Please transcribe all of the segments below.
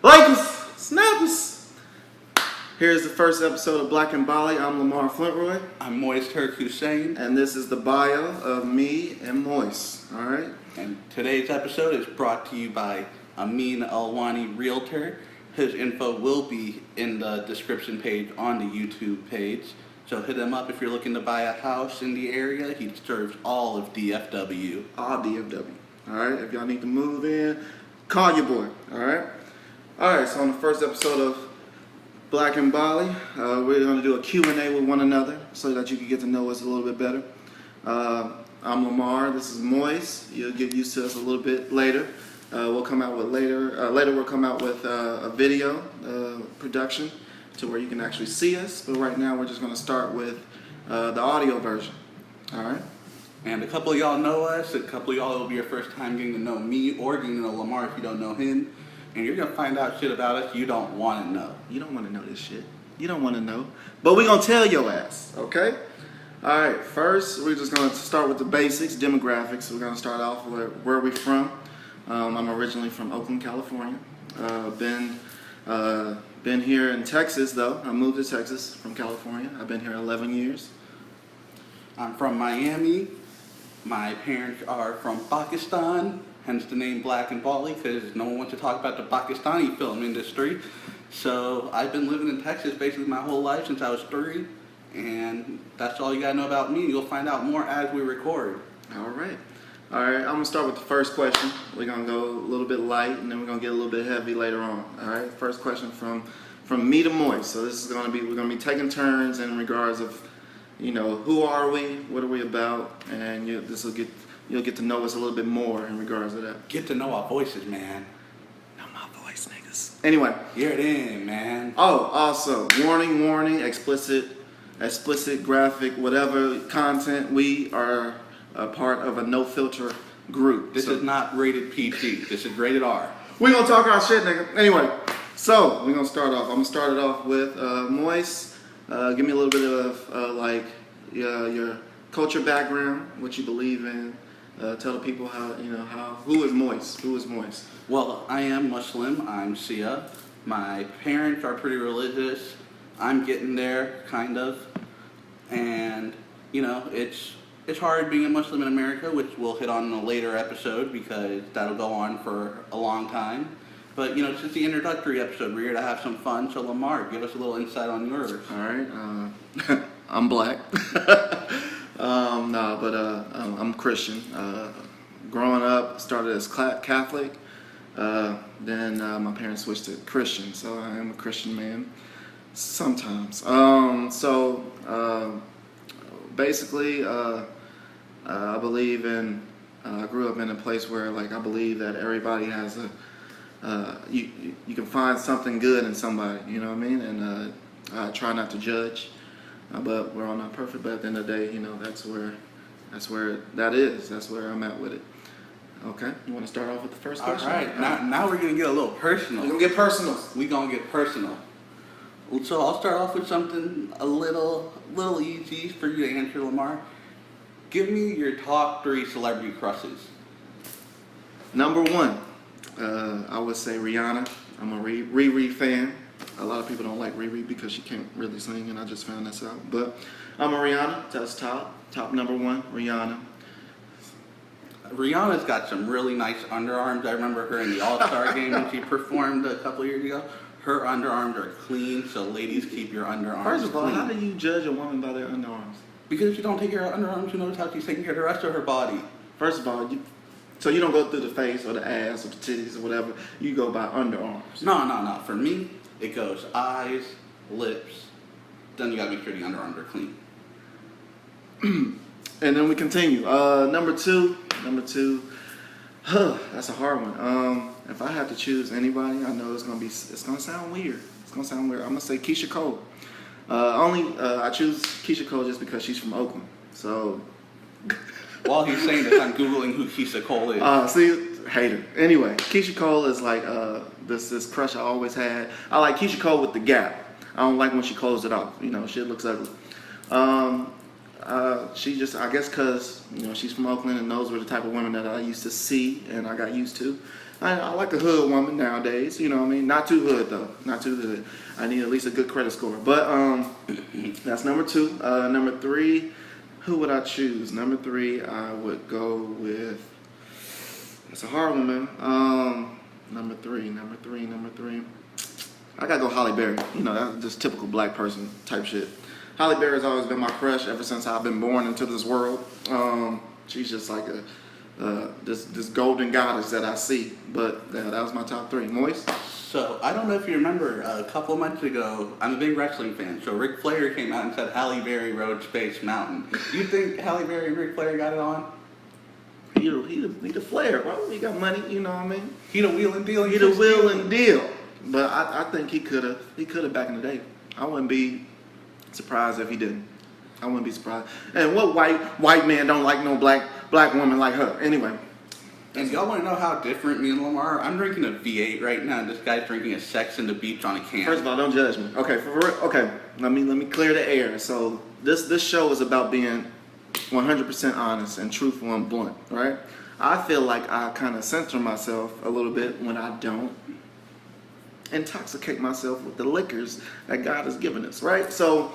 Lakers, snappers. Here's the first episode of Black and Bolly. I'm Lamar Flintroy. I'm Moiz, Turk, Hussain. And this is the bio of me and Moiz. All right. And today's episode is brought to you by Amyn.Alwani Realtor. His info will be in the description page on the YouTube page. So hit him up if you're looking to buy a house in the area. He serves all of DFW. All DFW. All right. If y'all need to move in, call your boy. All right. All right. So on the first episode of Black and Bolly, we're going to do a Q&A with one another so that you can get to know us a little bit better. I'm Lamar. This is Moiz. You'll get used to us a little bit later. We'll come out with later. Later we'll come out with a video production to where you can actually see us. But right now we're just going to start with the audio version. All right. And a couple of y'all know us. A couple of y'all will be your first time getting to know me or getting to know Lamar if you don't know him. And you're going to find out shit about us you don't want to know. You don't want to know this shit. You don't want to know. But we're going to tell your ass, okay? All right, first, we're just going to start with the basics, demographics. We're going to start off with where we're from. I'm originally from Oakland, California. Been here in Texas, though. I moved to Texas from California. I've been here 11 years. I'm from Miami. My parents are from Pakistan. Hence the name Black and Bolly, because no one wants to talk about the Pakistani film industry. So I've been living in Texas basically my whole life since I was 3, and that's all you gotta know about me. You'll find out more as we record. All right. I'm gonna start with the first question. We're gonna go a little bit light, and then we're gonna get a little bit heavy later on. All right. First question from me to Moiz. So this is we're gonna be taking turns in regards of, who are we, what are we about, and you'll get to know us a little bit more in regards to that. Get to know our voices, man. Know my voice, niggas. Anyway. Hear it in, man. Oh, also, warning, explicit, graphic, whatever content. We are a part of a no-filter group. This is not rated PG. This is rated R. We're going to talk our shit, nigga. Anyway, so we're going to start off. I'm going to start it off with Moiz. Give me a little bit of, your culture background, what you believe in. Tell the people who is Moiz? Well, I am Muslim. I'm Shia. My parents are pretty religious. I'm getting there, kind of. And, it's hard being a Muslim in America, which we'll hit on in a later episode because that'll go on for a long time. But, since the introductory episode, we're here to have some fun. So, Lamar, give us a little insight on yours. All right. I'm black. I'm Christian. Growing up, started as Catholic. Then my parents switched to Christian, so I am a Christian man sometimes. Basically, I believe in. I grew up in a place where, I believe that everybody has you can find something good in somebody. You know what I mean? And I try not to judge. But we're all not perfect. But at the end of the day, that's where that is. That's where I'm at with it. Okay, you want to start off with the first question? All right. Now we're gonna get a little personal. We're gonna get personal. So I'll start off with something a little easy for you to answer, Lamar. Give me your top 3 celebrity crushes. Number 1, I would say Rihanna. I'm a Riri fan. A lot of people don't like Riri because she can't really sing, and I just found this out. But I'm a Rihanna. That's top number 1, Rihanna. Rihanna's got some really nice underarms. I remember her in the All-Star game when she performed a couple years ago. Her underarms are clean, so ladies, keep your underarms First of all, clean. how do you judge a woman by their underarms? Because if you don't take care of her underarms, you notice how she's taking care of the rest of her body. First of all, so you don't go through the face or the ass or the titties or whatever. You go by underarms. No. For me, it goes eyes, lips, then you gotta make sure the underarms are clean. And then we continue. Number two, that's a hard one. If I have to choose anybody, I know it's gonna sound weird. I'm gonna say Keisha Cole. I choose Keisha Cole just because she's from Oakland. So while he's saying this, I'm Googling who Keisha Cole is. Hater. Anyway, Keisha Cole is like this crush I always had. I like Keisha Cole with the gap. I don't like when she closed it off. Shit looks ugly. She just, I guess, cause she's from Oakland and those were the type of women that I used to see and I got used to. I like a hood woman nowadays. You know what I mean? Not too hood though. Not too hood. I need at least a good credit score. But that's number 2. Number 3, who would I choose? Number 3, I would go with. It's a hard one, man. Number three. I gotta go Halle Berry. You know, that's just typical black person type shit. Halle Berry's always been my crush ever since I've been born into this world. She's just like this golden goddess that I see. But that was my top 3. Moiz? So, I don't know if you remember, a couple of months ago, I'm a big wrestling fan, so Ric Flair came out and said Halle Berry rode Space Mountain. Do you think Halle Berry and Ric Flair got it on? He the Flair, bro. He got money, you know what I mean? He the wheel and deal. He the wheel and deal. But I think he could have back in the day. I wouldn't be surprised if he didn't. I wouldn't be surprised. And what white man don't like no black woman like her? Anyway. And y'all want to know how different me and Lamar are? I'm drinking a V8 right now, and this guy's drinking a Sex in the Beach on a can. First of all, don't judge me. Okay, okay. Let me clear the air. So this show is about being 100% honest and truthful and blunt, right? I feel like I kind of censor myself a little bit when I don't intoxicate myself with the liquors that God has given us, right? So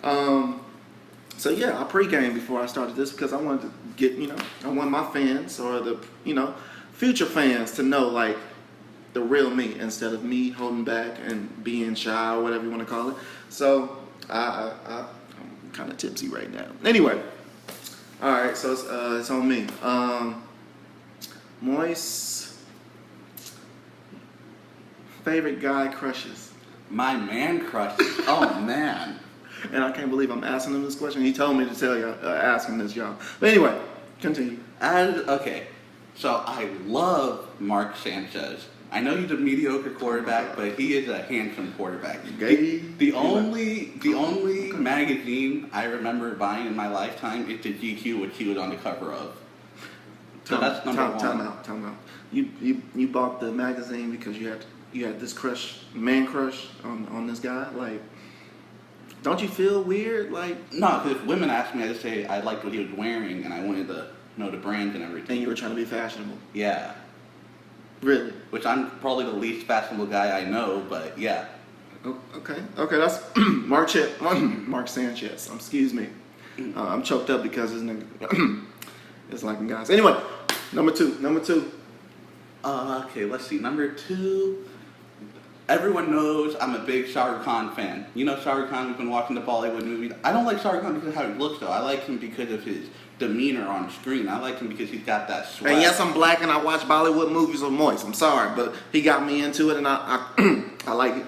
yeah, I pre-game before I started this because I wanted to get, I want my fans or the, future fans to know like the real me instead of me holding back and being shy or whatever you want to call it. So I'm kind of tipsy right now. Anyway, all right, so it's on me. Moiz, favorite guy crushes. My man crushes. Oh man. And I can't believe I'm asking him this question. He told me to tell you, ask him this, y'all. But anyway, continue. Okay, so I love Mark Sanchez. I know he's a mediocre quarterback, but he is a handsome quarterback. The only magazine I remember buying in my lifetime is the GQ, which he was on the cover of. So that's number 1. Time out. You bought the magazine because you had this man crush on this guy, like. Don't you feel weird? Like no, because if women ask me, I just say I liked what he was wearing and I wanted to know the brand and everything. And you were trying to be fashionable. Yeah. Really? Which I'm probably the least fashionable guy I know, but yeah. Okay, that's Mark Sanchez. Excuse me. I'm choked up because his nigga is liking guys. Anyway, number two. Okay, let's see. Number 2. Everyone knows I'm a big Shah Rukh Khan fan. You know Shah Rukh Khan, we've been watching the Bollywood movies. I don't like Shah Rukh Khan because of how he looks, though. I like him because of his demeanor on screen. I like him because he's got that swag. And yes, I'm black and I watch Bollywood movies with Moiz. I'm sorry, but he got me into it and I like it.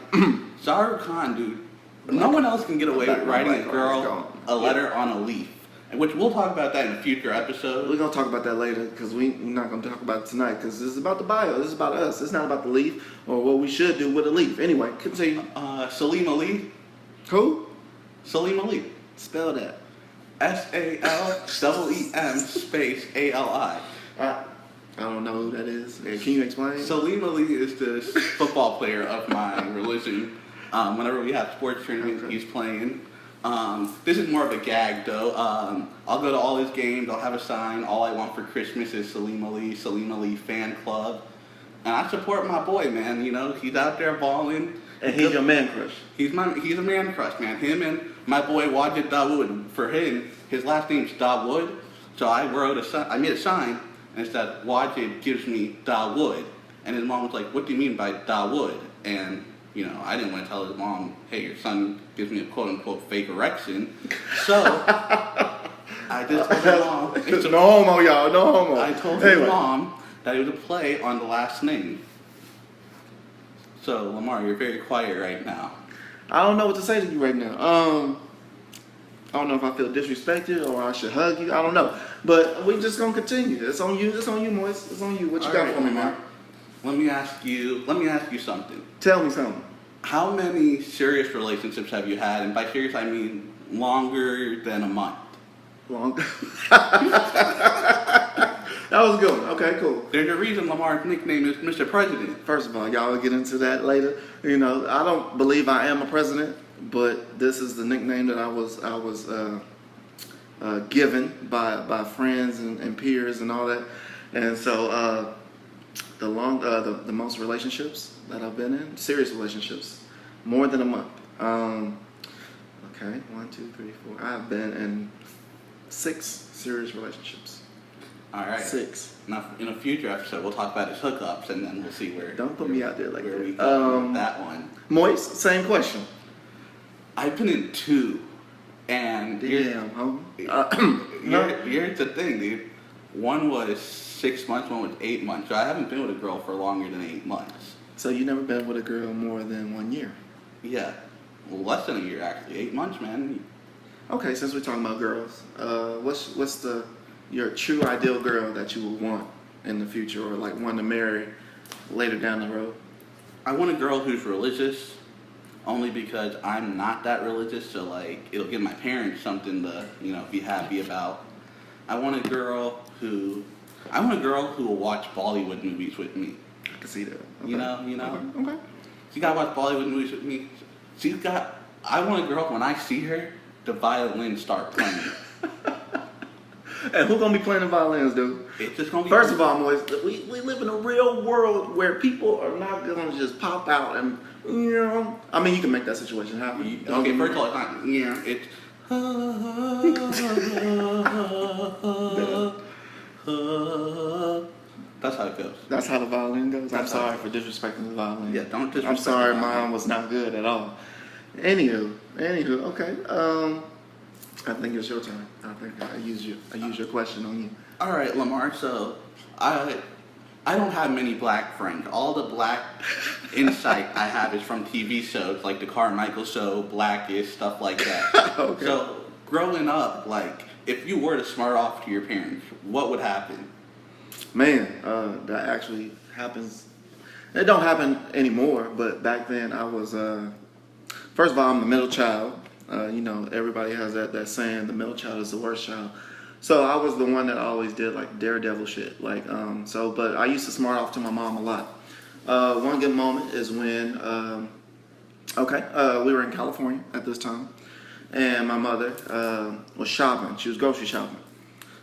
Shah Rukh Khan, dude, no one else can get away with writing a girl a letter on a leaf. Which we'll talk about that in a future episode. We're going to talk about that later because we're not going to talk about it tonight because this is about the bio. This is about us. It's not about the leaf or what we should do with a leaf. Anyway, continue. Salim Ali. Who? Salim Ali. Spell that. SALEEM space ALI. I don't know who that is. Can you explain? Salim Ali is this football player of my religion. Whenever we have sports tournaments, he's playing. This is more of a gag though. I'll go to all his games, I'll have a sign, all I want for Christmas is Salim Ali fan club. And I support my boy, man, he's out there balling. And he's your man crush. He's a man crush, man. Him and my boy Wajid Dawood. For him, his last name's Dawood. So I made a sign and it said, Wajid gives me Dawood. And his mom was like, what do you mean by Dawood? And I didn't want to tell his mom, hey, your son gives me a quote-unquote fake erection. So, I just told his mom. No homo, y'all. No homo. I told his mom that it was a play on the last name. So, Lamar, you're very quiet right now. I don't know what to say to you right now. I don't know if I feel disrespected or I should hug you. I don't know. But we're just going to continue. It's on you. It's on you, Moiz. It's on you. What you got for me, man? Let me ask you something. Tell me something. How many serious relationships have you had? And by serious, I mean longer than a month. Longer? That was a good one. Okay, cool. There's a reason Lamar's nickname is Mr. President. First of all, y'all will get into that later. I don't believe I am a president, but this is the nickname that I was given by friends and peers and all that. And so the most relationships that I've been in, serious relationships, more than a month. Okay, 1, 2, 3, 4. I've been in 6 serious relationships. All right. 6. Now, in a future episode, we'll talk about his hookups, and then we'll see where. Don't put me out there like where that. we go with that one. Moiz, same question. I've been in 2, and Damn, homie. here's the thing, dude. One was 6 months, one was 8 months. So I haven't been with a girl for longer than 8 months. So you never been with a girl more than 1 year? Yeah, well, less than a year actually. 8 months, man. Okay, since we're talking about girls, what's your true ideal girl that you would want in the future, or like want to marry later down the road? I want a girl who's religious, only because I'm not that religious. So like, it'll give my parents something to be happy about. I want a girl who will watch Bollywood movies with me. I can see that. Okay. You know. Okay. She gotta watch Bollywood movies with me. I want a girl, when I see her, the violin start playing. And who's gonna be playing the violins, dude? It's just gonna be. First of all, Moiz, we live in a real world where people are not gonna just pop out and I mean, you can make that situation happen. Okay, first of all, it's not. Yeah, it's. That's how it goes. That's how the violin goes. I'm That's how sorry it for disrespecting the violin. Yeah, don't disrespect. I'm sorry, the violin. mine was not good at all. Anywho, okay. I think it's your turn. I think I use your question on you. All right, Lamar. So, I don't have many black friends. All the black insight I have is from TV shows like the Carmichael Show, Blackish, stuff like that. Okay. So, growing up, like, if you were to smart off to your parents, what would happen? Man, that actually happens. It don't happen anymore, but back then I was. First of all, I'm the middle child. Everybody has that saying, the middle child is the worst child. So I was the one that always did like daredevil shit. But I used to smart off to my mom a lot. One good moment is when, we were in California at this time, and my mother was shopping. She was grocery shopping.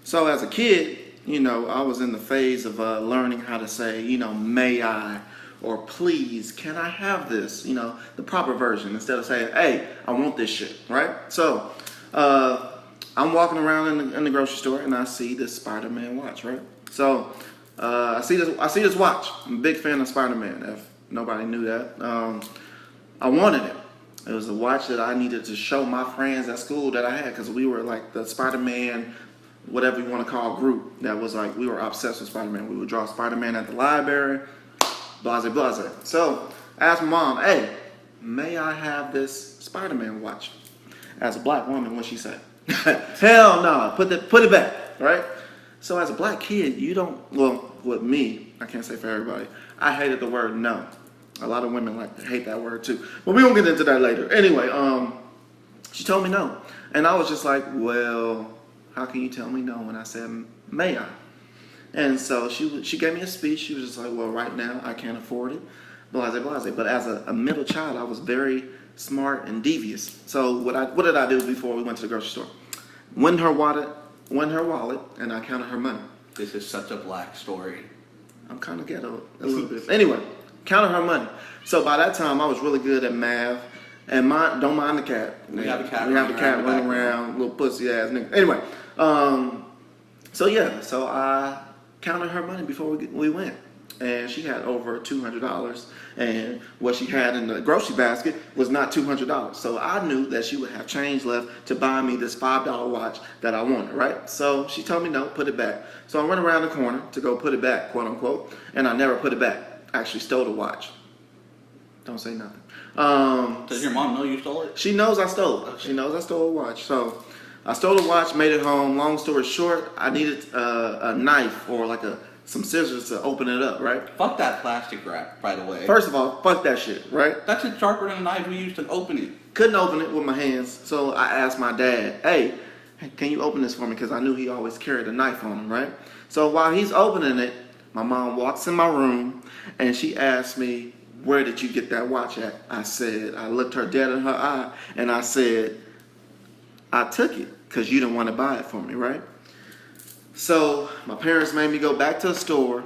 So as a kid, I was in the phase of learning how to say, may I, or please, can I have this? The proper version, instead of saying, hey, I want this shit, right? So I'm walking around in the grocery store, and I see this Spider-Man watch, right? So I see this watch. I'm a big fan of Spider-Man, if nobody knew that. I wanted it. It was a watch that I needed to show my friends at school that I had, because we were like the Spider-Man, whatever you want to call, group that was like, we were obsessed with Spider-Man. We would draw Spider-Man at the library, blase, blase. So I asked my mom, hey, may I have this Spider-Man watch? As a black woman, what'd she say? Hell no, put it back, right? So as a black kid, with me, I can't say for everybody, I hated the word no. A lot of women hate that word too. But we won't get into that later. Anyway, she told me no. And I was just like, well, how can you tell me no when I said, may I? And so she gave me a speech. She was just like, well, right now I can't afford it, blase, blase. But as a middle child, I was very smart and devious. So what did I do before we went to the grocery store? Went in her wallet, and I counted her money. This is such a black story. I'm kind of ghetto a little bit. Anyway, counted her money. So by that time, I was really good at math. And don't mind the cat. We have a cat running around, little pussy ass nigga. Anyway, so I counted her money before we went. And she had over $200. And what she had in the grocery basket was not $200. So I knew that she would have change left to buy me this $5 watch that I wanted, right? So she told me no, put it back. So I went around the corner to go put it back, quote unquote, and I never put it back. I actually stole the watch. Don't say nothing. Does your mom know you stole it? She knows I stole it. She knows I stole a watch. So I stole the watch, made it home. Long story short, I needed a knife or some scissors to open it up, right? Fuck that plastic wrap, by the way. First of all, fuck that shit, right? That's a sharper than a knife we used to open it. Couldn't open it with my hands, so I asked my dad, hey, can you open this for me? Because I knew he always carried a knife on him, right? So while he's opening it, my mom walks in my room, and she asked me, where did you get that watch at? I looked her dead in her eye, and I said, I took it because you didn't want to buy it for me, right? So my parents made me go back to the store,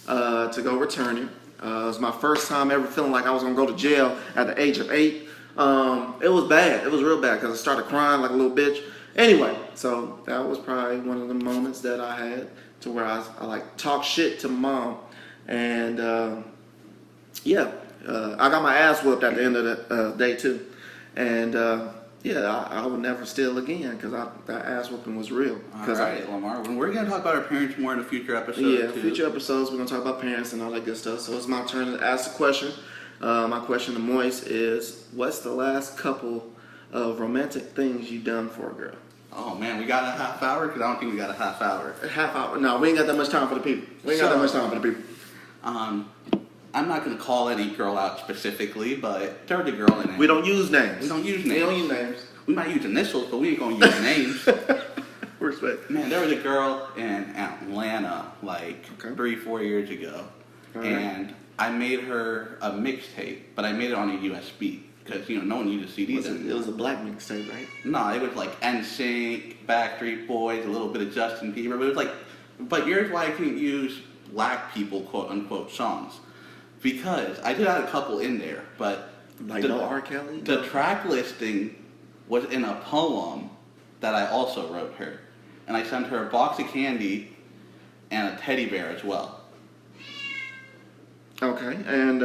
to go return it. It was my first time ever feeling like I was gonna go to jail at the age of 8. It was bad. It was real bad because I started crying like a little bitch. Anyway, so that was probably one of the moments that I had to where I like talk shit to mom, and I got my ass whooped at the end of the day too, and I would never steal again because that ass whooping was real. All right, Lamar. We're gonna talk about our parents more in a future episode. Yeah, future episodes we're gonna talk about parents and all that good stuff. So it's my turn to ask the question. My question to Moiz is, what's the last couple of romantic things you done for a girl? Oh man, we got a half hour? Because I don't think we got a half hour. A half hour? No, we ain't got that much time for the people. I'm not going to call any girl out specifically, but there was a girl in it. We don't use names. We don't use We might use initials, but we ain't going to use names. Respect. Man, there was a girl in Atlanta like 3-4 years ago. Right. And I made her a mixtape, but I made it on a USB. Because, no one uses CDs anymore. It was a black mixtape, right? No, it was like NSYNC, Backstreet Boys, a little bit of Justin Bieber. But it was like, but here's why I couldn't use black people, quote unquote, songs. Because I did have a couple in there, but like no R. Kelly? The track listing was in a poem that I also wrote her. And I sent her a box of candy and a teddy bear as well. Okay, and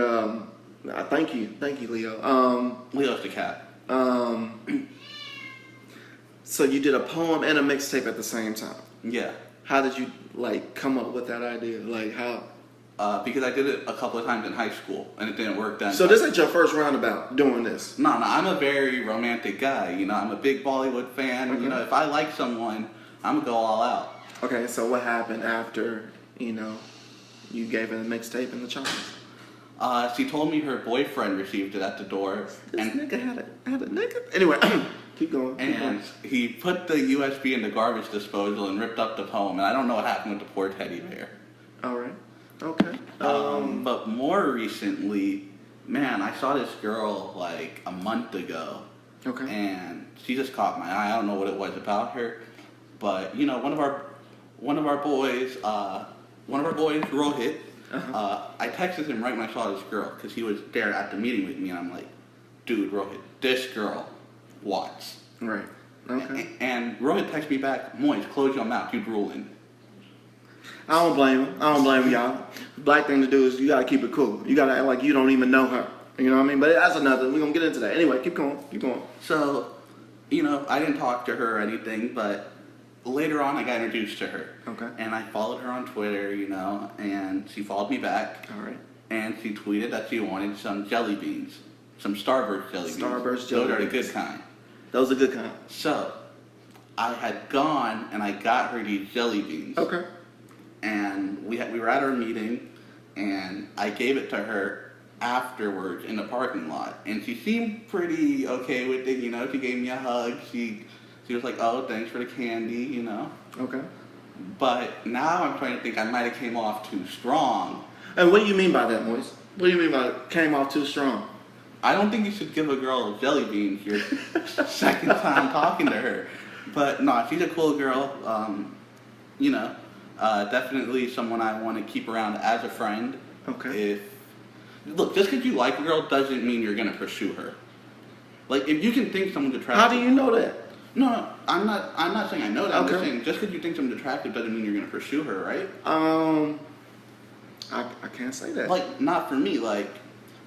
thank you, Leo. Leo's the cat. So you did a poem and a mixtape at the same time. Yeah. How did you come up with that idea? Like how? Because I did it a couple of times in high school and it didn't work then. So this ain't your first roundabout doing this? No, I'm a very romantic guy. I'm a big Bollywood fan. Okay. If I like someone, I'm gonna go all out. Okay, so what happened after you gave her the mixtape and the chocolates? She told me her boyfriend received it at the door. This nigga had a nigga. Anyway, keep going. And he put the USB in the garbage disposal and ripped up the poem. And I don't know what happened with the poor teddy bear. All right. Okay. But more recently, man, I saw this girl like a month ago. Okay. And she just caught my eye. I don't know what it was about her, but one of our boys, Rohit. I texted him right when I saw this girl because he was there at the meeting with me, and I'm like, dude, Rohit, this girl, Watts. Right. Okay. And Rohit texted me back, Moiz, close your mouth, you drooling. I don't blame him. Y'all. The black thing to do is you gotta keep it cool. You gotta act like you don't even know her. You know what I mean? But that's another. We're gonna get into that. Anyway, keep going. So, I didn't talk to her or anything, but later on I got introduced to her. Okay. And I followed her on Twitter, and she followed me back. All right. And she tweeted that she wanted some jelly beans. Some Starburst jelly beans. Starburst jelly beans. Those are the good kind. Those are good kind. So, I had gone and I got her these jelly beans. Okay. And we were at our meeting, and I gave it to her afterwards in the parking lot. And she seemed pretty okay with it, She gave me a hug. She was like, oh, thanks for the candy, Okay. But now I'm trying to think I might have came off too strong. And what do you mean by that, Moiz? What do you mean by came off too strong? I don't think you should give a girl jelly beans your second time talking to her. But no, she's a cool girl. Definitely someone I want to keep around as a friend. Okay. Look, just because you like a girl doesn't mean you're going to pursue her. Like, if you can think someone's attractive... How do you know that? No, I'm not saying I know that. Okay. I'm just saying just because you think someone's attractive doesn't mean you're going to pursue her, right? I can't say that. Like, not for me. Like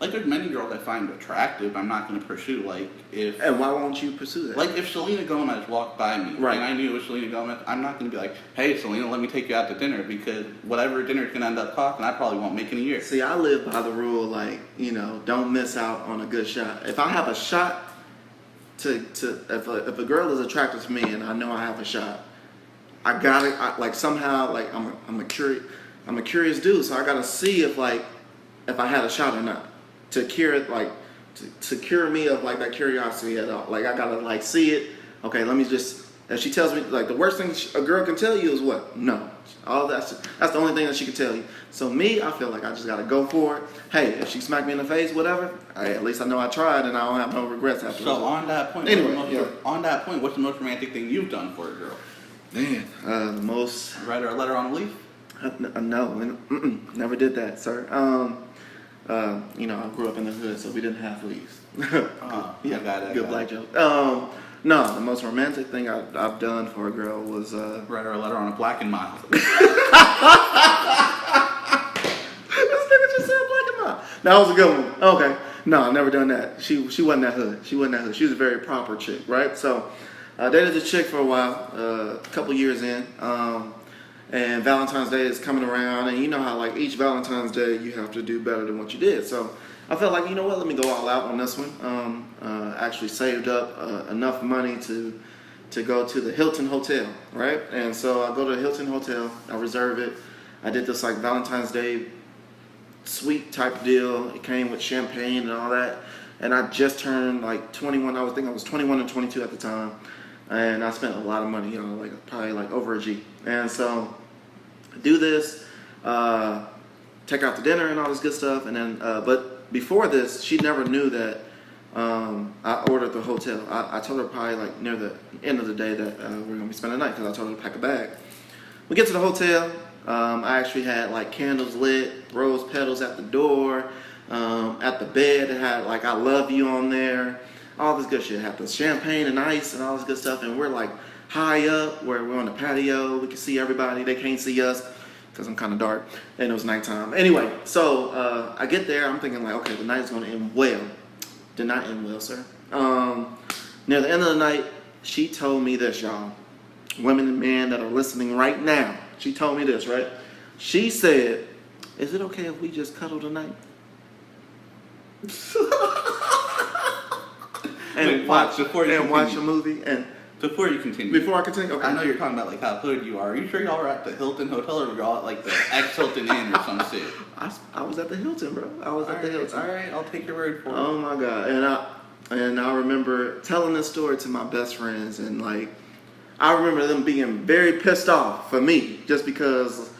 there's many girls I find attractive I'm not going to pursue. And why won't you pursue that? Like, if Selena Gomez walked by me, right, and I knew it was Selena Gomez, I'm not going to be like, hey, Selena, let me take you out to dinner, because whatever dinner's going to end up costing, I probably won't make in a year. See, I live by the rule, don't miss out on a good shot. If I have a shot if a girl is attracted to me and I know I have a shot, I got it. I'm a curious dude, so I got to see if I had a shot or not. To cure it, to cure me of that curiosity at all. I gotta see it. Okay, let me just. If she tells me the worst thing a girl can tell you is what? No. All that's the only thing that she can tell you. So me, I feel like I just gotta go for it. Hey, if she smacked me in the face, whatever. At least I know I tried and I don't have no regrets after. So on that point, what's the most romantic thing you've done for a girl? Man, the most. Write her a letter on a leaf. No, never did that, sir. You know, I grew up in the hood, so we didn't have leaves. I got it. Good black joke. No, the most romantic thing I've done for a girl was Write her a letter on a black and mild. This nigga just said black and mild. That was a good one. Okay. No, I've never done that. She wasn't that hood. She wasn't that hood. She was a very proper chick, right? So I dated this chick for a while, a couple years in. And Valentine's Day is coming around, and you know how like each Valentine's Day you have to do better than what you did. So I felt like, you know what, let me go all out on this one. Actually saved up enough money to go to the Hilton Hotel, right? And so I go to the Hilton Hotel, I reserve it. I did this like Valentine's Day suite type deal. It came with champagne and all that. And I just turned like 21. I was 21 and 22 at the time. And I spent a lot of money, you know, like probably like over a G. And so do this, take out to dinner and all this good stuff. And then, but before this, she never knew that I ordered the hotel. I told her probably like near the end of the day that we're gonna be spending the night, because I told her to pack a bag. We get to the hotel. I actually had like candles lit, rose petals at the door, at the bed. It had like "I love you" on there, all this good shit. It had the champagne and ice and all this good stuff. And we're like high up, where we're on the patio. We can see everybody. They can't see us because I'm kind of dark, and it was nighttime. Anyway, so I get there. I'm thinking like, okay, the night's gonna end well. Did not end well, sir. Near the end of the night, she told me this, y'all. Women and men that are listening right now, she told me this, right? She said, "Is it okay if we just cuddle tonight?" and Wait, watch continue. a movie and. Before you continue. Before I continue, okay. I know you're talking about like how hood you are. Are you sure y'all were at the Hilton Hotel, or were y'all at like the ex-Hilton Inn or some shit? I was at the Hilton, bro. I was at the Hilton. All right, I'll take your word for it. Oh my God. And I remember telling this story to my best friends, and like I remember them being very pissed off for me just because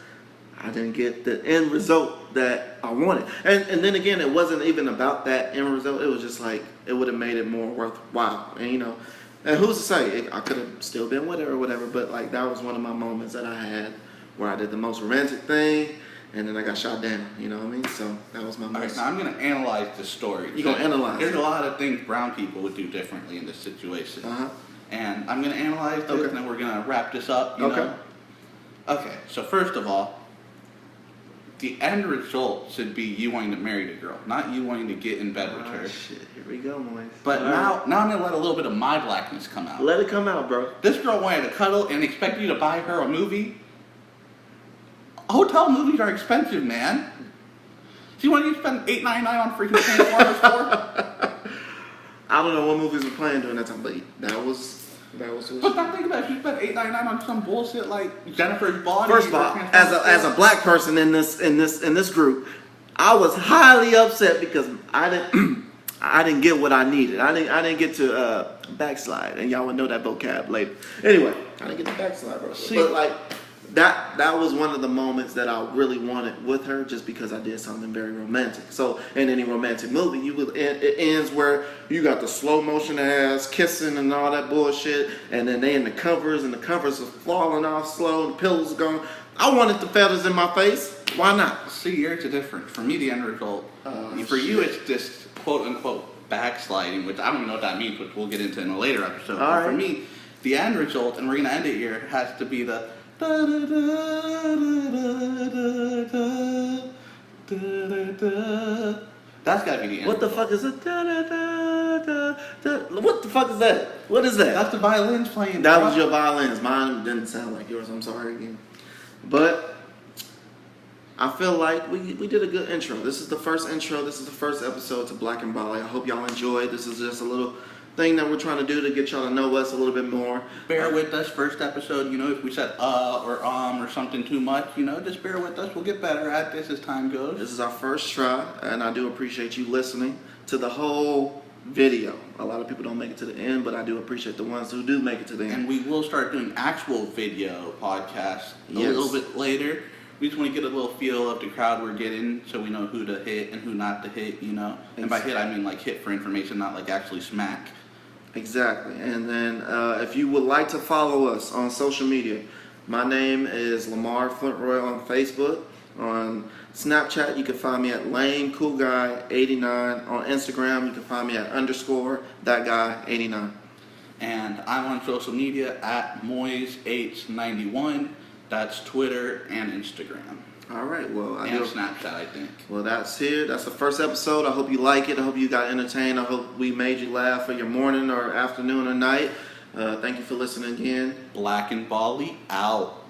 I didn't get the end result that I wanted. And then again, it wasn't even about that end result. It was just like it would have made it more worthwhile. And you know, and who's to say I could have still been with her or whatever, but like that was one of my moments that I had where I did the most romantic thing, and then I got shot down, you know what I mean? So that was my most... All right, now I'm going to analyze this story. You're going to analyze There's a lot of things brown people would do differently in this situation. Uh-huh. And I'm going to analyze this, and then we're going to wrap this up, you know? Okay, so first of all, the end result should be you wanting to marry the girl, not you wanting to get in bed with her. Shit, here we go, Moiz. But now I'm going to let a little bit of my blackness come out. Let it come out, bro. This girl wanted to cuddle and expect you to buy her a movie? Hotel movies are expensive, man. Do you want to spend $8.99 on freaking Transformers 4? I don't know what movies were playing during that time, but that was But now think about it, you spent $8.99 on some bullshit like Jennifer's Body. First of all, as a black person in this group, I was highly upset because I didn't get what I needed. I didn't get to backslide, and y'all would know that vocab later. Anyway, I didn't get to backslide, bro. But like that was one of the moments that I really wanted with her, just because I did something very romantic. So in any romantic movie, it ends where you got the slow motion ass kissing and all that bullshit, and then they in the covers, and the covers are falling off slow, and the pillows are gone. I wanted the feathers in my face. Why not? See, yours are different. For me, the end result, for you, it's just quote unquote backsliding, which I don't know what that means, which we'll get into in a later episode. But right. For me, the end result, and we're gonna end it here, has to be the that's gotta be the end. What the fuck is it? What the fuck is that? What is that? That's the violins playing. That was your violins. Mine didn't sound like yours. I'm sorry again. But I feel like we did a good intro. This is the first intro. This is the first episode to Black and Bolly. I hope y'all enjoyed. This is just a little thing that we're trying to do to get y'all to know us a little bit more. Bear with us, first episode, you know, if we said or something too much, you know, just bear with us. We'll get better at this as time goes. This is our first try, and I do appreciate you listening to the whole video. A lot of people don't make it to the end, but I do appreciate the ones who do make it to the end. And we will start doing actual video podcasts a little bit later. We just want to get a little feel of the crowd we're getting, so we know who to hit and who not to hit, you know. And by hit, I mean like hit for information, not like actually smack. Exactly. And then if you would like to follow us on social media, My name is Lamar Flintroy on Facebook. On Snapchat, you can find me at LaneCoolGuy89. On Instagram, you can find me at _thatguy89. And I'm on social media at Moiz891. That's Twitter and Instagram. All right, well, And Snapchat, I think. Well, that's here. That's the first episode. I hope you like it. I hope you got entertained. I hope we made you laugh for your morning or afternoon or night. Thank you for listening again. Black and Bolly out.